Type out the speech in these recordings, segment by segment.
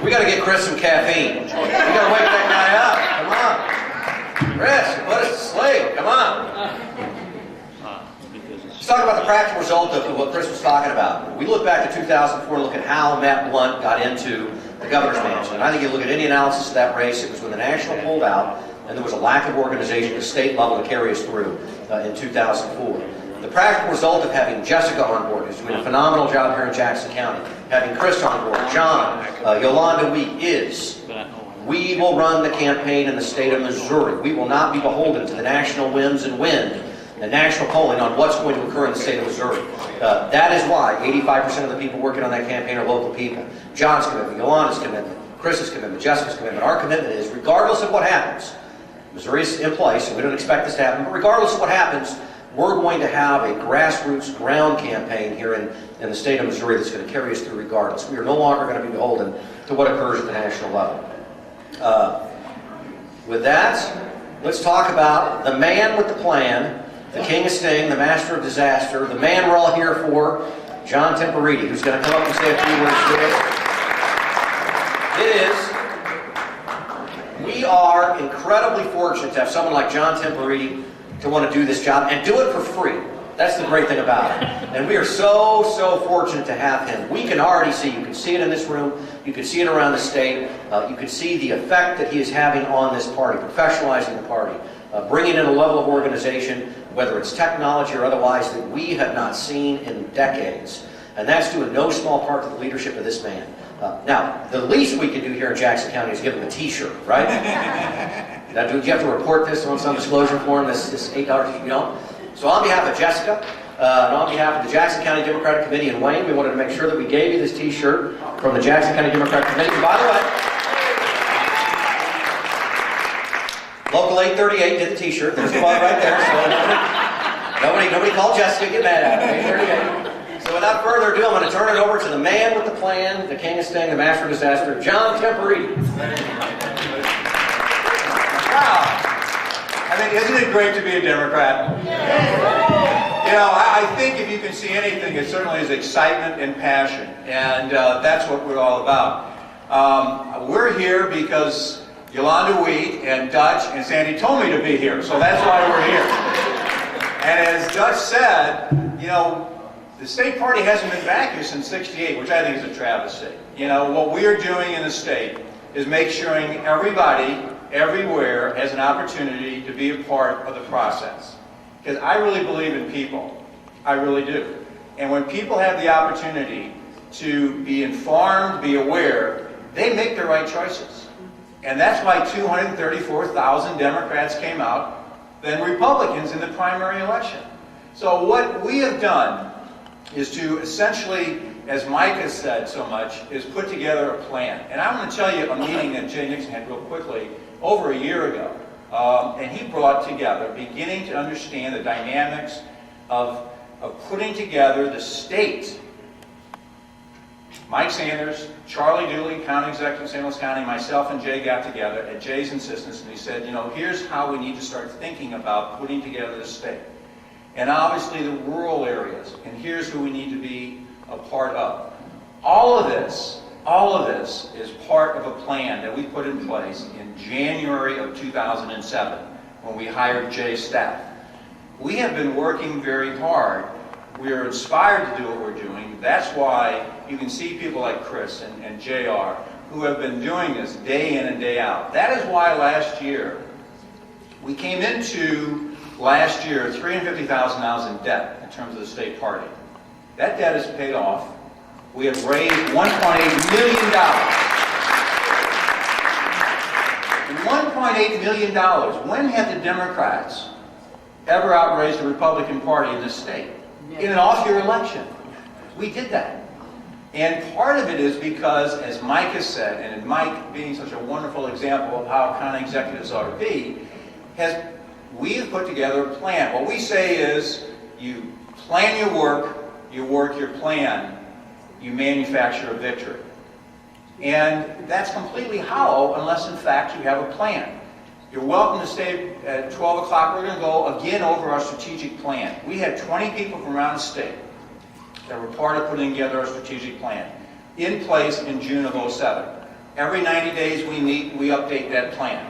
We got to get Chris some caffeine. We got to wake that guy up. Come on. Chris, put us to sleep. Come on. Let's talk about the practical result of what Chris was talking about. We look back to 2004 and look at how Matt Blunt got into the governor's mansion. And I think you look at any analysis of that race, it was when the national pulled out and there was a lack of organization at the state level to carry us through in 2004. The practical result of having Jessica on board, who's doing a phenomenal job here in Jackson County, having Chris on board, John, Yolanda Week, is we will run the campaign in the state of Missouri. We will not be beholden to the national whims and wind and national polling on what's going to occur in the state of Missouri. That is why 85% of the people working on that campaign are local people. John's commitment, Yolanda's commitment, Chris's commitment, Jessica's commitment. Our commitment is, regardless of what happens, Missouri's in place, and we don't expect this to happen, but regardless of what happens, we're going to have a grassroots ground campaign here in the state of Missouri that's going to carry us through regardless. We are no longer going to be beholden to what occurs at the national level. With that, let's talk about the man with the plan, the king of sting, the master of disaster, the man we're all here for, John Temporiti, who's going to come up and say a few words to us. We are incredibly fortunate to have someone like John Temporiti to want to do this job and do it for free. That's the great thing about it. And we are so fortunate to have him. We can already see, you can see it in this room, you can see it around the state, you can see the effect that he is having on this party, professionalizing the party, bringing in a level of organization, whether it's technology or otherwise, that we have not seen in decades. And that's due in no small part to the leadership of this man. Now, the least we can do here in Jackson County is give him a t-shirt, right? Now, do you have to report this on some disclosure form, this $8, you know? So on behalf of Jessica, and on behalf of the Jackson County Democratic Committee and Wayne, we wanted to make sure that we gave you this t-shirt from the Jackson County Democratic Committee. And by the way, Local 838 did the t-shirt. There's the one right there. So nobody called Jessica, get mad at her. 838. So without further ado, I'm going to turn it over to the man with the plan, the king of sting, the master of disaster, John Temporiti. Wow. I mean, isn't it great to be a Democrat? You know, I think if you can see anything, it certainly is excitement and passion. And that's what we're all about. We're here because Yolanda Week and Dutch and Sandy told me to be here. So that's why we're here. And as Dutch said, you know, the state party hasn't been back here since '68, which I think is a travesty. You know, what we're doing in the state is make sure everybody, everywhere, has an opportunity to be a part of the process. Because I really believe in people. I really do. And when people have the opportunity to be informed, be aware, they make the right choices. And that's why 234,000 Democrats came out than Republicans in the primary election. So what we have done is to essentially, as Mike has said so much, is put together a plan. And I want to tell you a meeting that Jay Nixon had real quickly over a year ago. And he brought together, beginning to understand the dynamics of putting together the state. Mike Sanders, Charlie Dooley, County Executive of St. Louis County, myself and Jay got together at Jay's insistence, and he said, you know, here's how we need to start thinking about putting together the state. And obviously the rural areas, and here's who we need to be a part of. All of this is part of a plan that we put in place in January of 2007 when we hired Jay's staff. We have been working very hard. We are inspired to do what we're doing. That's why you can see people like Chris and JR who have been doing this day in and day out. That is why last year, we came into last year $350,000 in debt in terms of the state party. That debt is paid off. We have raised $1.8 million. $1.8 million. When have the Democrats ever outraised the Republican Party in this state? In an off-year election. We did that. And part of it is because, as Mike has said, and Mike being such a wonderful example of how county executives ought to be, we have put together a plan. What we say is, you plan your work your plan, you manufacture a victory. And that's completely hollow unless, in fact, you have a plan. You're welcome to stay at 12 o'clock. We're going to go again over our strategic plan. We had 20 people from around the state that were part of putting together our strategic plan in place in June of '07. Every 90 days we meet, we update that plan.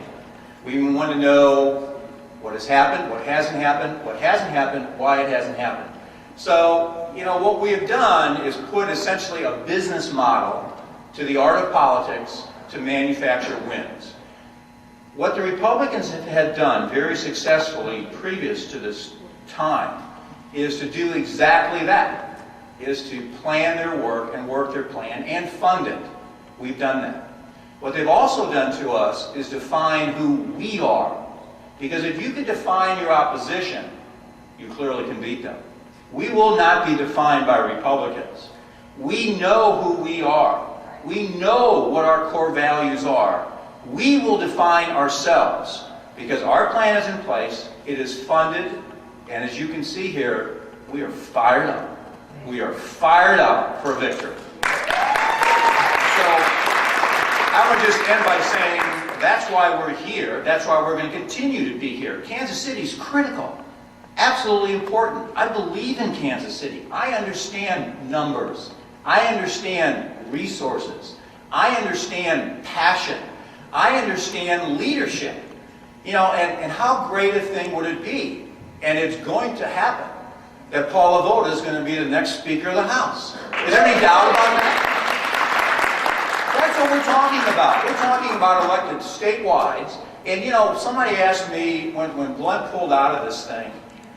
We want to know what has happened, what hasn't happened, why it hasn't happened. So, what we have done is put essentially a business model to the art of politics to manufacture wins. What the Republicans had done very successfully previous to this time is to do exactly that, is to plan their work and work their plan and fund it. We've done that. What they've also done to us is define who we are. Because if you can define your opposition, you clearly can beat them. We will not be defined by Republicans. We know who we are. We know what our core values are. We will define ourselves because our plan is in place, it is funded, and as you can see here, we are fired up. We are fired up for victory. So I would just end by saying that's why we're here. That's why we're going to continue to be here. Kansas City is critical. Absolutely important. I believe in Kansas City. I understand numbers. I understand resources. I understand passion. I understand leadership. And how great a thing would it be? And it's going to happen that Paul LeVota is going to be the next Speaker of the House. Is there any doubt about that? That's what we're talking about. We're talking about elected statewide. And somebody asked me when Glenn pulled out of this thing,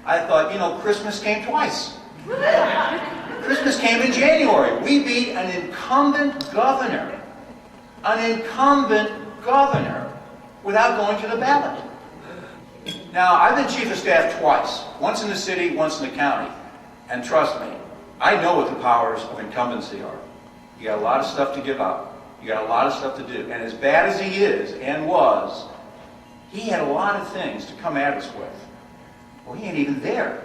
I thought, Christmas came twice. Christmas came in January. We beat an incumbent governor. Without going to the ballot. Now, I've been chief of staff twice. Once in the city, once in the county. And trust me, I know what the powers of incumbency are. You got a lot of stuff to give up. You got a lot of stuff to do. And as bad as he is and was, he had a lot of things to come at us with. Well, he ain't even there.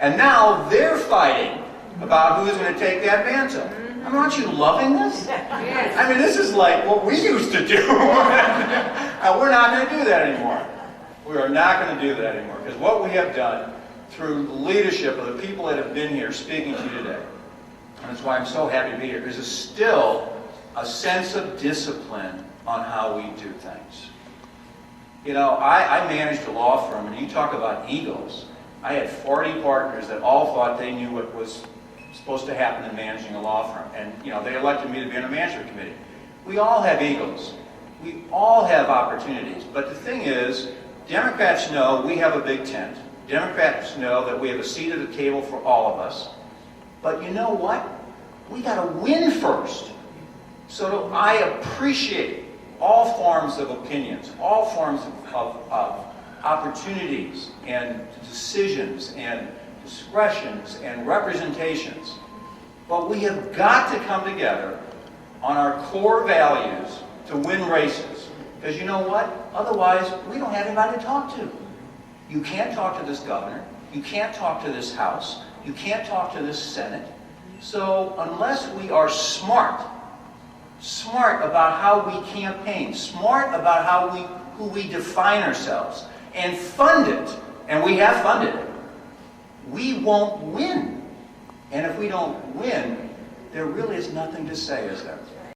And now they're fighting about who's going to take that mantle. Aren't you loving this? Yes. This is like what we used to do. And we're not going to do that anymore. We are not going to do that anymore. Because what we have done through the leadership of the people that have been here speaking to you today, and that's why I'm so happy to be here, is still a sense of discipline on how we do things. I managed a law firm, and you talk about egos. I had 40 partners that all thought they knew what was supposed to happen in managing a law firm. And, they elected me to be on a management committee. We all have egos. We all have opportunities. But the thing is, Democrats know we have a big tent. Democrats know that we have a seat at the table for all of us. But you know what? We got to win first. So I appreciate all forms of opinions, all forms of opportunities and decisions and discretions and representations. But we have got to come together on our core values to win races. Because you know what? Otherwise, we don't have anybody to talk to. You can't talk to this governor. You can't talk to this House. You can't talk to this Senate. So unless we are smart about how we campaign, smart about who we define ourselves, and fund it, and we have funded it, we won't win. And if we don't win, there really is nothing to say, is there?